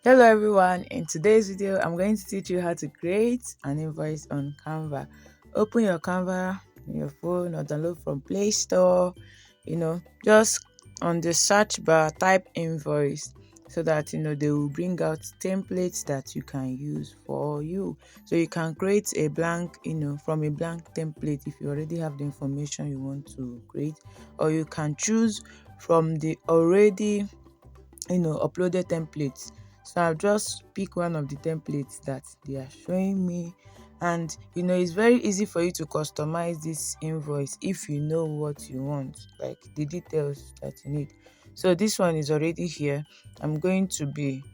Hello everyone, in today's video I'm going to teach you how to create an invoice on Canva. Open your Canva on your phone or download from Play Store. Just on the search bar type invoice so that they will bring out templates that you can use for you. So you can create a blank, from a blank template if you already have the information you want to create, or you can choose from the already uploaded templates. So I'll just pick one of the templates that they are showing me, and it's very easy for you to customize this invoice if you know what you want, like the details that you need. So this one is already here. I'm going to be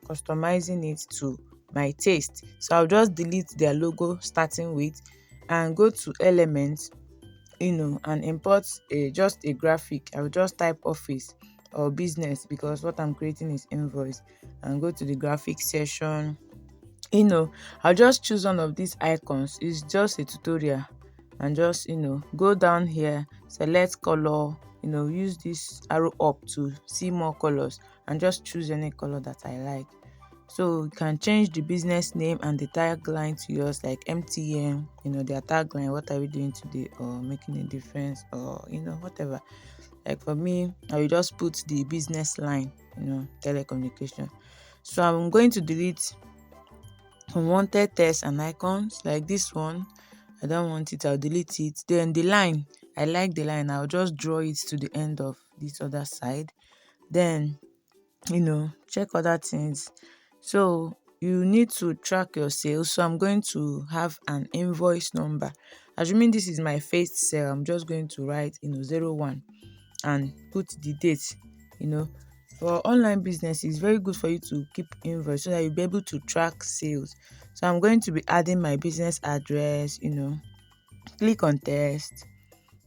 customizing it to my taste. So I'll just delete their logo starting with and go to elements, and import just a graphic. I will just type office or business because what I'm creating is invoice, and go to the graphic section. I'll just choose one of these icons. It's just a tutorial, and just go down here, select color, use this arrow up to see more colors, and just choose any color that I like. So you can change the business name and the tagline to yours, like MTN, their tagline, what are we doing today, or making a difference, or whatever. Like for me, I will just put the business line, telecommunication. So I'm going to delete unwanted text and icons like this one. I don't want it, I'll delete it. Then the line, I like the line, I'll just draw it to the end of this other side. Then check other things. So you need to track your sales. So I'm going to have an invoice number. Assuming this is my first sale, I'm just going to write 01 and put the date. For online business, it's very good for you to keep invoice so that you'll be able to track sales. So I'm going to be adding my business address. Click on text,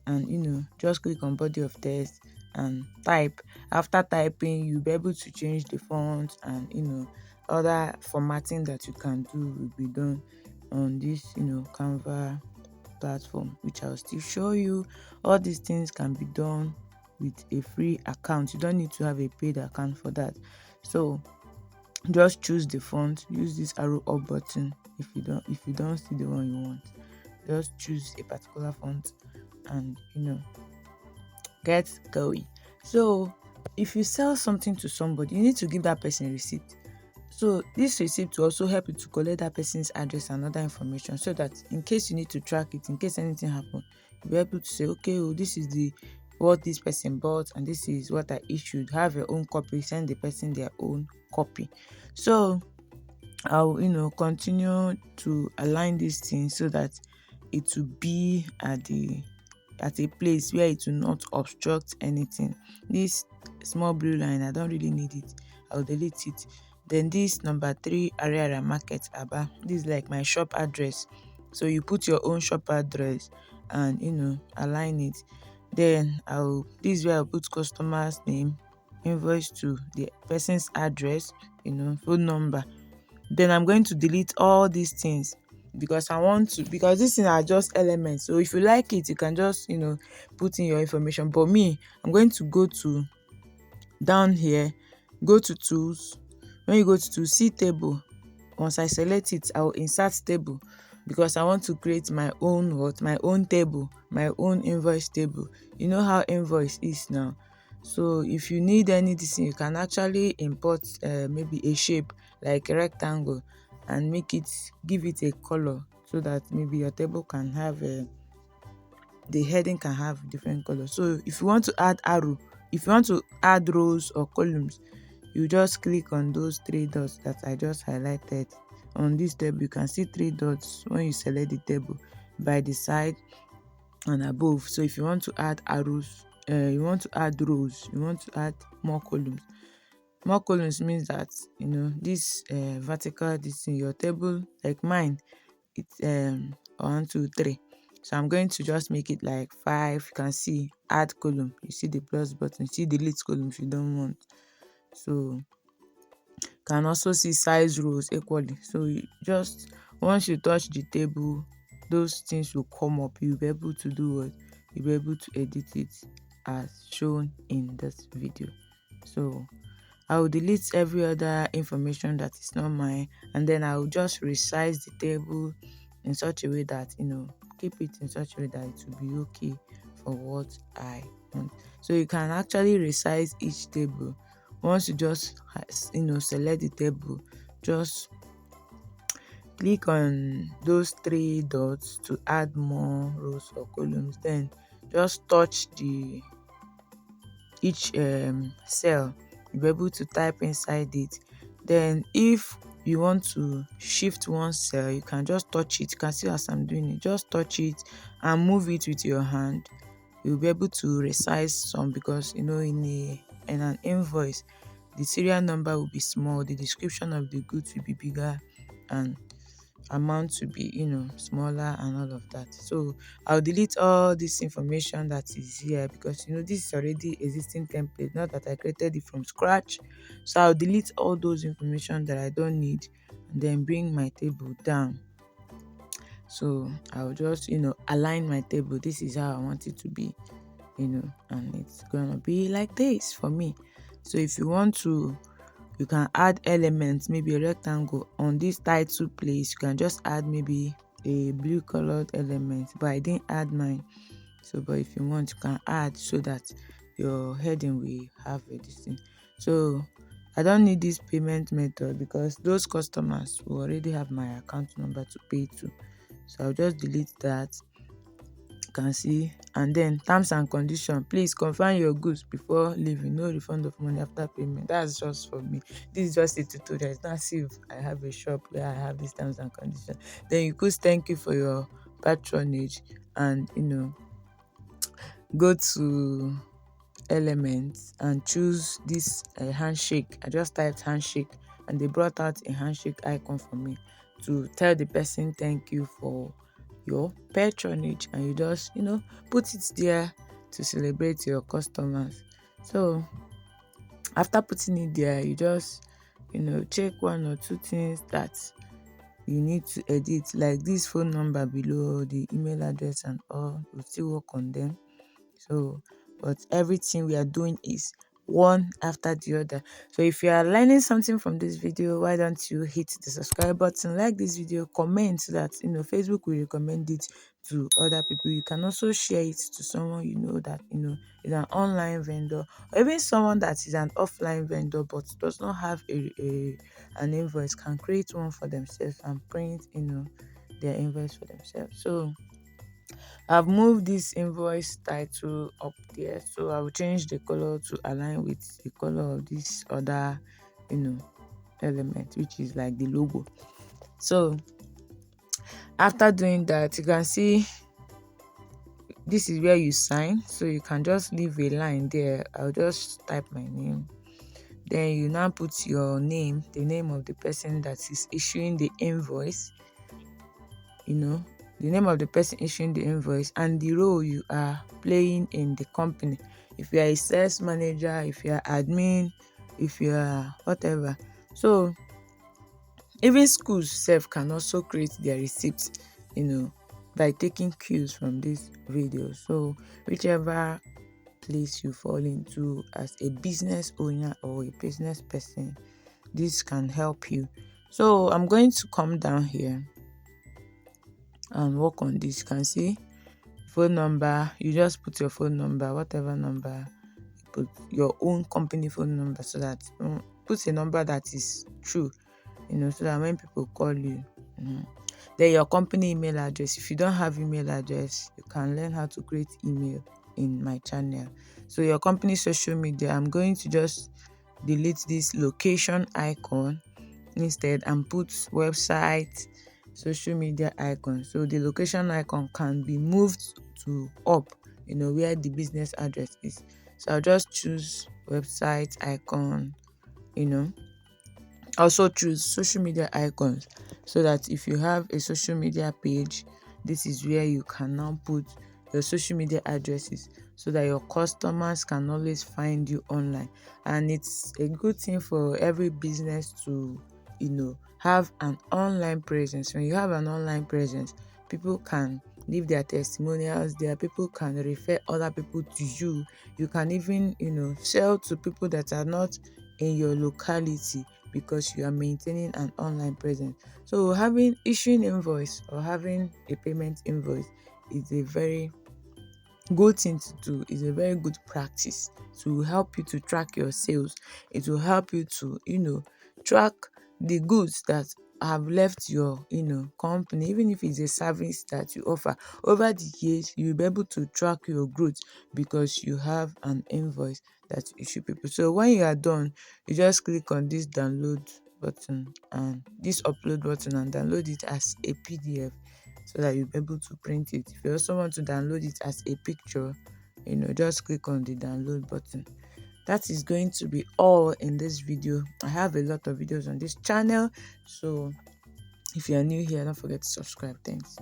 and just click on body of text and type. After typing, you'll be able to change the font, and other formatting that you can do will be done on this Canva platform, which I'll still show you. All these things can be done with a free account. You don't need to have a paid account for that. So just choose the font, use this arrow up button. If you don't see the one you want, just choose a particular font and get going. So if you sell something to somebody, you need to give that person a receipt. So this receipt will also help you to collect that person's address and other information, so that in case you need to track it, in case anything happens, you'll be able to say, okay, this is the what this person bought, and this is what I issued. Have your own copy, send the person their own copy. So I'll continue to align these things so that it will be at a place where it will not obstruct anything. This small blue line, I don't really need it, I'll delete it. Then this number 3 area market Aba, this is like my shop address. So you put your own shop address and align it. Then this is where I'll put customer's name, invoice to the person's address, phone number. Then I'm going to delete all these things because because these things are just elements. So if you like it, you can just put in your information. But me, I'm going to go to down here, go to tools. When you go to tools, see table. Once I select it, I will insert table because I want to create my own table, my own invoice table. You know how invoice is now. So if you need anything, you can actually import maybe a shape like a rectangle and give it a color, so that maybe your table can have the heading can have different colors. So if you want to add arrow, if you want to add rows or columns, you just click on those 3 dots that I just highlighted. On this table, you can see 3 dots when you select the table by the side and above. So if you want to add arrows, you want to add rows, you want to add more columns. More columns means that this vertical, this in your table, like mine, it's 1 2 3. So I'm going to just make it like 5. You can see add column, you see the plus button, see delete column if you don't want. So can also see size rows equally. So just once you touch the table, those things will come up. You'll be able to do what? You'll be able to edit it as shown in this video. So I will delete every other information that is not mine, and then I will just resize the table in such a way that, keep it in such a way that it will be okay for what I want. So you can actually resize each table. Once you just select the table, just click on those three dots to add more rows or columns. Then just touch the each cell. You'll be able to type inside it. Then if you want to shift one cell, you can just touch it. You can see as I'm doing it, just touch it and move it with your hand. You'll be able to resize some, because in an invoice, the serial number will be small, the description of the goods will be bigger, and amount to be smaller and all of that. So I'll delete all this information that is here, because this is already existing template, not that I created it from scratch. So I'll delete all those information that I don't need, and then bring my table down. So I'll just align my table. This is how I want it to be, and it's gonna be like this for me. So if you want to, you can add elements, maybe a rectangle on this title place. You can just add maybe a blue colored element, but I didn't add mine. So but if you want, you can add, so that your heading will have a distinct. So I don't need this payment method, because those customers will already have my account number to pay to. So I'll just delete that. You can see. And then terms and conditions, please confirm your goods before leaving. No refund of money after payment. That's just for me. This is just a tutorial. It's not as if I have a shop where I have these terms and conditions. Then you could thank you for your patronage, and go to elements and choose this handshake. I just typed handshake, and they brought out a handshake icon for me to tell the person thank you for your patronage, and you just put it there to celebrate your customers. So after putting it there, you just check one or two things that you need to edit, like this phone number below, the email address and all. We'll still work on them. So but everything we are doing is one after the other. So if you are learning something from this video, why don't you hit the subscribe button, like this video, comment, so that Facebook will recommend it to other people. You can also share it to someone that is an online vendor, or even someone that is an offline vendor but does not have an invoice, can create one for themselves and print their invoice for themselves. So I've moved this invoice title up there, so I will change the color to align with the color of this other, element, which is like the logo. So after doing that, you can see this is where you sign. So you can just leave a line there. I'll just type my name. Then you now put your name, the name of the person that is issuing the invoice, the name of the person issuing the invoice, and the role you are playing in the company. If you are a sales manager, if you are admin, if you are whatever. So even schools self can also create their receipts, by taking cues from this video. So whichever place you fall into as a business owner or a business person, this can help you. So I'm going to come down here and work on this. You can see phone number. You just put your phone number, whatever number. You put your own company phone number, so that put a number that is true, so that when people call you. Then your company email address. If you don't have email address, you can learn how to create email in my channel. So your company social media, I'm going to just delete this location icon instead and put website, social media icon. So the location icon can be moved to up, where the business address is. So I'll just choose website icon, also choose social media icons, so that if you have a social media page, this is where you can now put your social media addresses, so that your customers can always find you online. And it's a good thing for every business to have an online presence. When you have an online presence, people can leave their testimonials there, people can refer other people to you. You can even sell to people that are not in your locality because you are maintaining an online presence. So issuing invoice or having a payment invoice is a very good thing to do. Is a very good practice to help you to track your sales. It will help you to track the goods that have left your company. Even if it's a service that you offer, over the years you'll be able to track your growth because you have an invoice that you issue people. So when you are done, you just click on this download button and this upload button and download it as a PDF so that you'll be able to print it. If you also want to download it as a picture, just click on the download button. That is going to be all in this video. I have a lot of videos on this channel, so if you are new here, don't forget to subscribe. Thanks.